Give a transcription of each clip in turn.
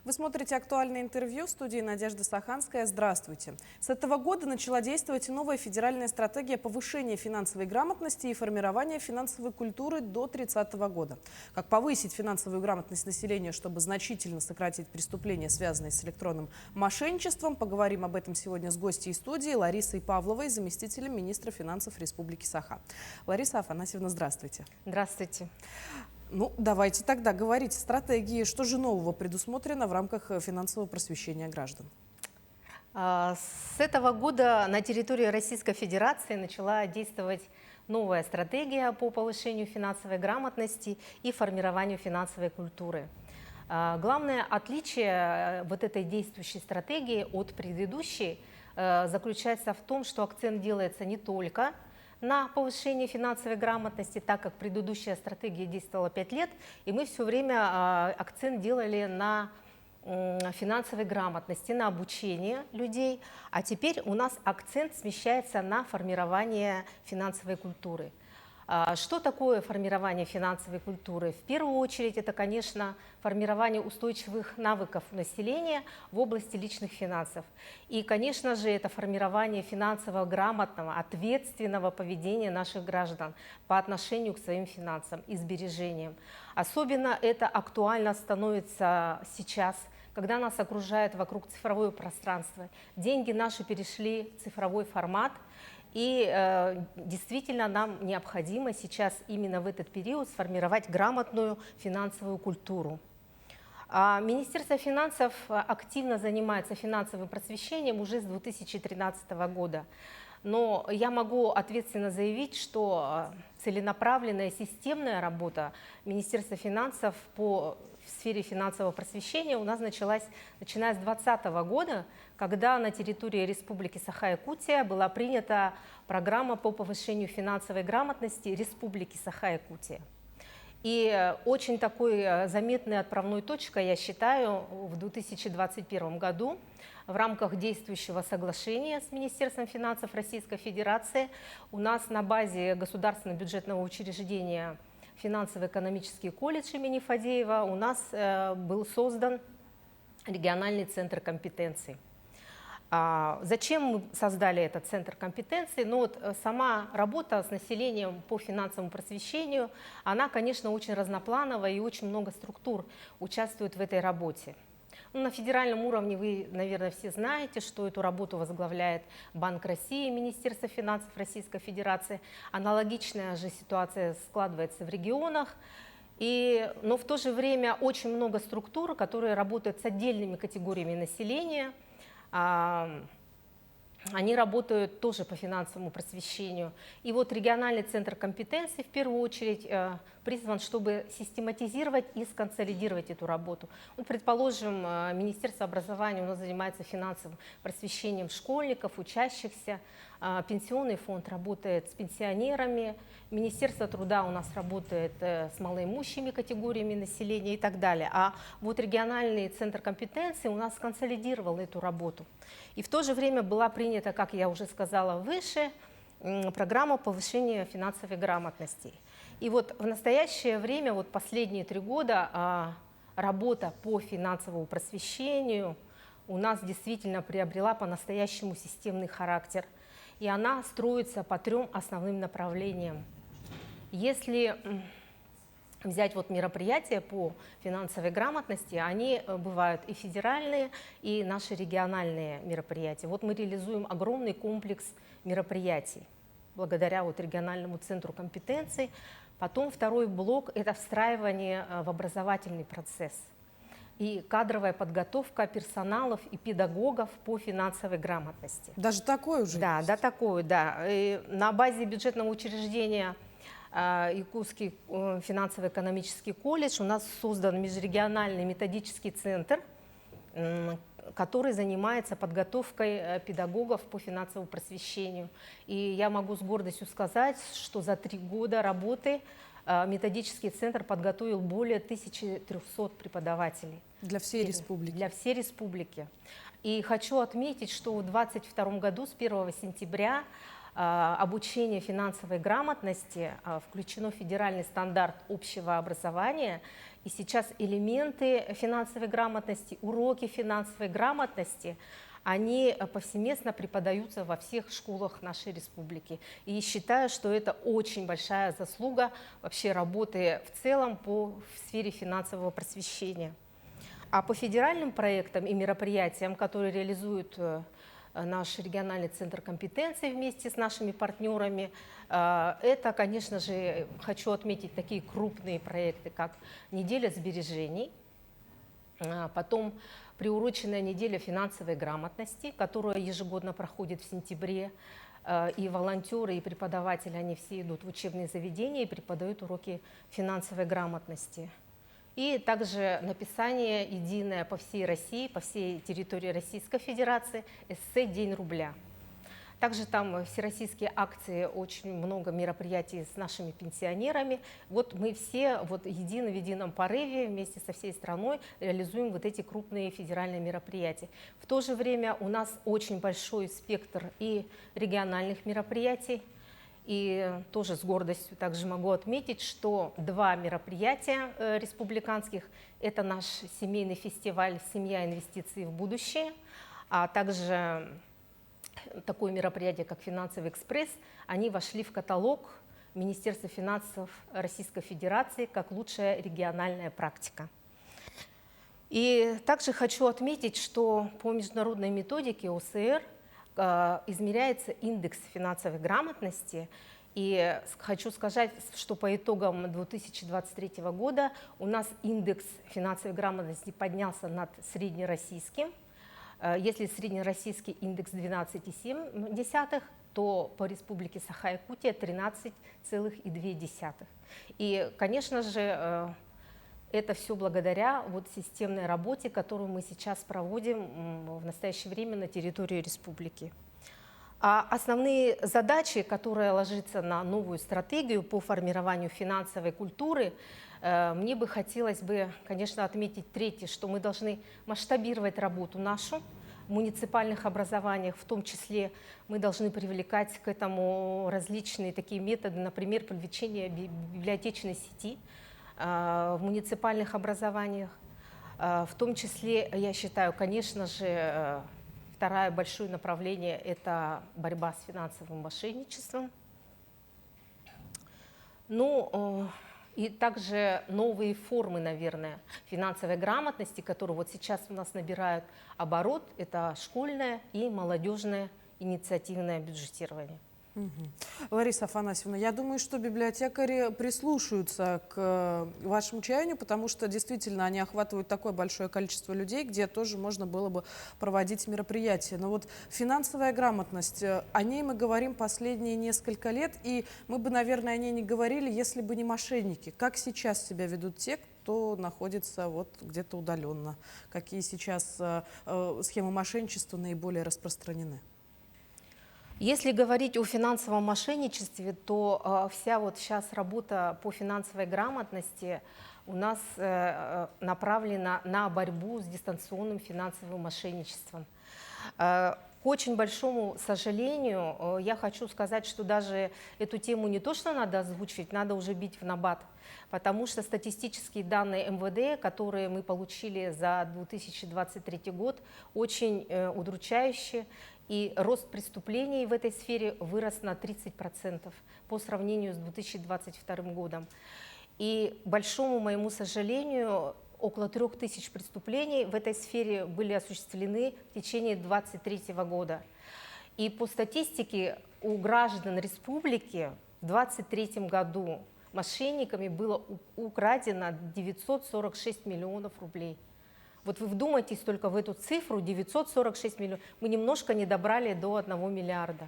Вы смотрите «Актуальное интервью», в студии Надежда Саханская. Здравствуйте. С этого года начала действовать новая федеральная стратегия повышения финансовой грамотности и формирования финансовой культуры до 30 года. Как повысить финансовую грамотность населения, чтобы значительно сократить преступления, связанные с электронным мошенничеством, поговорим об этом сегодня с гостьей студии Ларисой Павловой, заместителем министра финансов Республики Саха. Лариса Афанасьевна, здравствуйте. Здравствуйте. Ну, давайте тогда говорить о стратегии. Что же нового предусмотрено в рамках финансового просвещения граждан? С этого года на территории Российской Федерации начала действовать новая стратегия по повышению финансовой грамотности и формированию финансовой культуры. Главное отличие вот этой действующей стратегии от предыдущей заключается в том, что акцент делается не только на повышение финансовой грамотности, так как предыдущая стратегия действовала 5 лет, и мы все время акцент делали на финансовой грамотности, на обучение людей, а теперь у нас акцент смещается на формирование финансовой культуры. Что такое формирование финансовой культуры? В первую очередь это, конечно, формирование устойчивых навыков населения в области личных финансов. И, конечно же, это формирование финансово грамотного, ответственного поведения наших граждан по отношению к своим финансам и сбережениям. Особенно это актуально становится сейчас, когда нас окружает вокруг цифровое пространство. Деньги наши перешли в цифровой формат. И действительно нам необходимо сейчас именно в этот период сформировать грамотную финансовую культуру. Министерство финансов активно занимается финансовым просвещением уже с 2013 года. Но я могу ответственно заявить, что целенаправленная системная работа Министерства финансов по сфере финансового просвещения у нас началась начиная с 2020 года, когда на территории Республики Саха-Якутия была принята программа по повышению финансовой грамотности Республики Саха-Якутия. И очень такой заметной отправной точкой, я считаю, в 2021 году в рамках действующего соглашения с Министерством финансов Российской Федерации у нас на базе государственного бюджетного учреждения финансово-экономический колледж имени Фадеева у нас был создан региональный центр компетенций. Зачем мы создали этот центр компетенций? Ну вот сама работа с населением по финансовому просвещению, она, конечно, очень разноплановая, и очень много структур участвует в этой работе. Ну, на федеральном уровне вы, наверное, все знаете, что эту работу возглавляет Банк России, Министерство финансов Российской Федерации. Аналогичная же ситуация складывается в регионах. Но в то же время очень много структур, которые работают с отдельными категориями населения. Они работают тоже по финансовому просвещению. И вот региональный центр компетенций в первую очередь призван, чтобы систематизировать и сконсолидировать эту работу. Вот, предположим, Министерство образования у нас занимается финансовым просвещением школьников, учащихся. Пенсионный фонд работает с пенсионерами. Министерство труда у нас работает с малоимущими категориями населения и так далее. А вот региональный центр компетенций у нас сконсолидировал эту работу. И в то же время была принята, как я уже сказала выше, программа повышения финансовой грамотности. И вот в настоящее время, вот последние 3 года, работа по финансовому просвещению у нас действительно приобрела по-настоящему системный характер. И она строится по 3 основным направлениям. Если взять вот мероприятия по финансовой грамотности, они бывают и федеральные, и наши региональные мероприятия. Вот мы реализуем огромный комплекс мероприятий благодаря вот региональному центру компетенций. Потом второй блок – это встраивание в образовательный процесс и кадровая подготовка персоналов и педагогов по финансовой грамотности. Даже такое уже? Да, да, такое, да. И на базе бюджетного учреждения Якутский финансово-экономический колледж у нас создан межрегиональный методический центр, который занимается подготовкой педагогов по финансовому просвещению. И я могу с гордостью сказать, что за 3 года работы методический центр подготовил более 1300 преподавателей. Для всей республики? Для всей республики. И хочу отметить, что в 2022 году с 1 сентября обучение финансовой грамотности включено в федеральный стандарт общего образования. И сейчас элементы финансовой грамотности, уроки финансовой грамотности, они повсеместно преподаются во всех школах нашей республики. И считаю, что это очень большая заслуга вообще работы в целом в сфере финансового просвещения. А по федеральным проектам и мероприятиям, которые реализует наш региональный центр компетенций вместе с нашими партнерами, это, конечно же, хочу отметить такие крупные проекты, как «Неделя сбережений», потом приуроченная неделя финансовой грамотности, которая ежегодно проходит в сентябре, и волонтеры, и преподаватели, они все идут в учебные заведения и преподают уроки финансовой грамотности. И также написание единое по всей России, по всей территории Российской Федерации, эссе «День рубля». Также там всероссийские акции, очень много мероприятий с нашими пенсионерами. Вот мы все в едином порыве вместе со всей страной реализуем вот эти крупные федеральные мероприятия. В то же время у нас очень большой спектр и региональных мероприятий. И тоже с гордостью также могу отметить, что 2 мероприятия республиканских – это наш семейный фестиваль «Семья. Инвестиции в будущее», а также такое мероприятие, как «Финансовый экспресс», они вошли в каталог Министерства финансов Российской Федерации как лучшая региональная практика. И также хочу отметить, что по международной методике ОСР измеряется индекс финансовой грамотности. И хочу сказать, что по итогам 2023 года у нас индекс финансовой грамотности поднялся над среднероссийским. Если среднероссийский индекс 12,7, то по республике Саха-Якутия 13,2. И, конечно же, это все благодаря системной работе, которую мы сейчас проводим в настоящее время на территории республики. А основные задачи, которые ложатся на новую стратегию по формированию финансовой культуры, мне бы хотелось конечно, отметить третье, что мы должны масштабировать работу нашу в муниципальных образованиях, в том числе мы должны привлекать к этому различные такие методы, например, привлечение библиотечной сети в муниципальных образованиях. В том числе, я считаю, конечно же, второе большое направление – это борьба с финансовым мошенничеством. И также новые формы, наверное, финансовой грамотности, которые сейчас у нас набирают оборот, это школьное и молодежное инициативное бюджетирование. Лариса Афанасьевна, я думаю, что библиотекари прислушаются к вашему чаянию, потому что действительно они охватывают такое большое количество людей, где тоже можно было бы проводить мероприятия. Но вот финансовая грамотность, о ней мы говорим последние несколько лет, и мы бы, наверное, о ней не говорили, если бы не мошенники. Как сейчас себя ведут те, кто находится где-то удаленно? Какие сейчас схемы мошенничества наиболее распространены? Если говорить о финансовом мошенничестве, то вся сейчас работа по финансовой грамотности у нас направлена на борьбу с дистанционным финансовым мошенничеством. К очень большому сожалению, я хочу сказать, что даже эту тему не то, что надо озвучивать, надо уже бить в набат, потому что статистические данные МВД, которые мы получили за 2023 год, очень удручающие. И рост преступлений в этой сфере вырос на 30% по сравнению с 2022 годом. И, к большому моему сожалению, около 3000 преступлений в этой сфере были осуществлены в течение 2023 года. И по статистике у граждан республики в 2023 году мошенниками было украдено 946 миллионов рублей. Вот вы вдумайтесь только в эту цифру, 946 миллионов. Мы немножко не добрали до 1 миллиарда.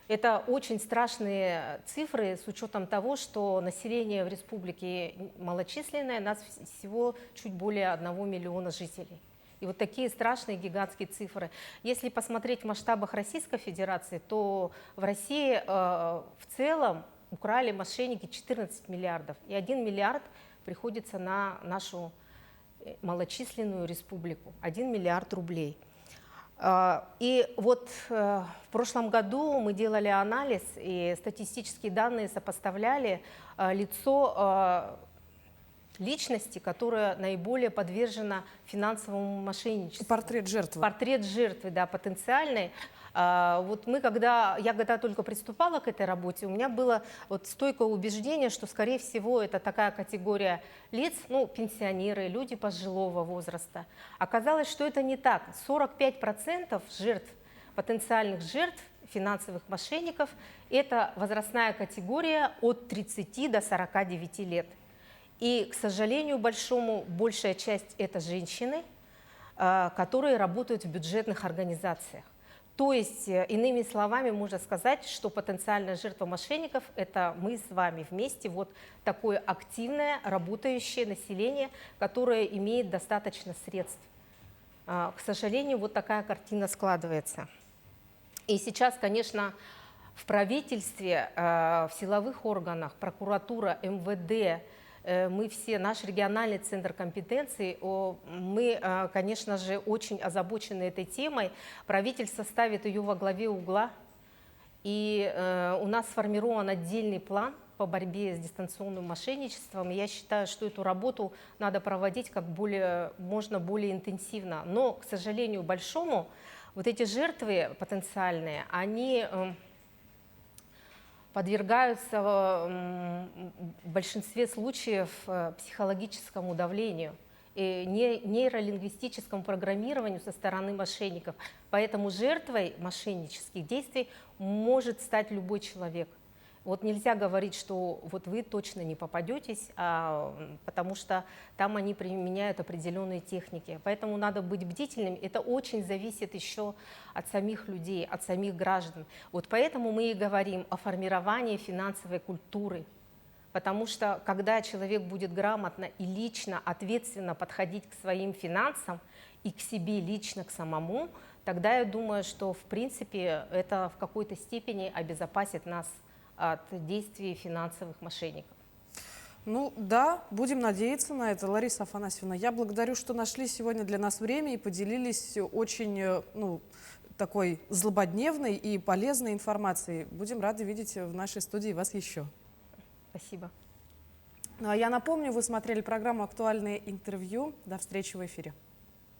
Это очень страшные цифры с учетом того, что население в республике малочисленное, нас всего чуть более 1 миллиона жителей. И вот такие страшные гигантские цифры. Если посмотреть в масштабах Российской Федерации, то в России в целом украли мошенники 14 миллиардов. И 1 миллиард приходится на нашу малочисленную республику, 1 миллиард рублей. И вот в прошлом году мы делали анализ, и статистические данные сопоставляли лицо личности, которая наиболее подвержена финансовому мошенничеству. Портрет жертвы. Портрет жертвы, да, потенциальный. Вот я когда только приступала к этой работе, у меня было вот стойкое убеждение, что, скорее всего, это такая категория лиц, ну, пенсионеры, люди пожилого возраста. Оказалось, что это не так. 45% жертв, потенциальных жертв финансовых мошенников – это возрастная категория от 30 до 49 лет. И, к сожалению большому, большая часть – это женщины, которые работают в бюджетных организациях. То есть, иными словами, можно сказать, что потенциальная жертва мошенников – это мы с вами вместе, вот такое активное, работающее население, которое имеет достаточно средств. К сожалению, вот такая картина складывается. И сейчас, конечно, в правительстве, в силовых органах, прокуратура, МВД, мы все, наш региональный центр компетенций, мы, конечно же, очень озабочены этой темой. Правительство ставит ее во главе угла, и у нас сформирован отдельный план по борьбе с дистанционным мошенничеством. И я считаю, что эту работу надо проводить как можно более интенсивно. Но, к сожалению большому, вот эти жертвы потенциальные, они подвергаются в большинстве случаев психологическому давлению и нейролингвистическому программированию со стороны мошенников. Поэтому жертвой мошеннических действий может стать любой человек. Вот нельзя говорить, что вот вы точно не попадетесь, потому что там они применяют определенные техники. Поэтому надо быть бдительным. Это очень зависит еще от самих людей, от самих граждан. Вот поэтому мы и говорим о формировании финансовой культуры. Потому что когда человек будет грамотно и лично, ответственно подходить к своим финансам и к себе лично, к самому, тогда я думаю, что в принципе это в какой-то степени обезопасит нас от действий финансовых мошенников. Ну да, будем надеяться на это. Лариса Афанасьевна, я благодарю, что нашли сегодня для нас время и поделились очень такой злободневной и полезной информацией. Будем рады видеть в нашей студии вас еще. Спасибо. Ну а я напомню, вы смотрели программу «Актуальное интервью». До встречи в эфире.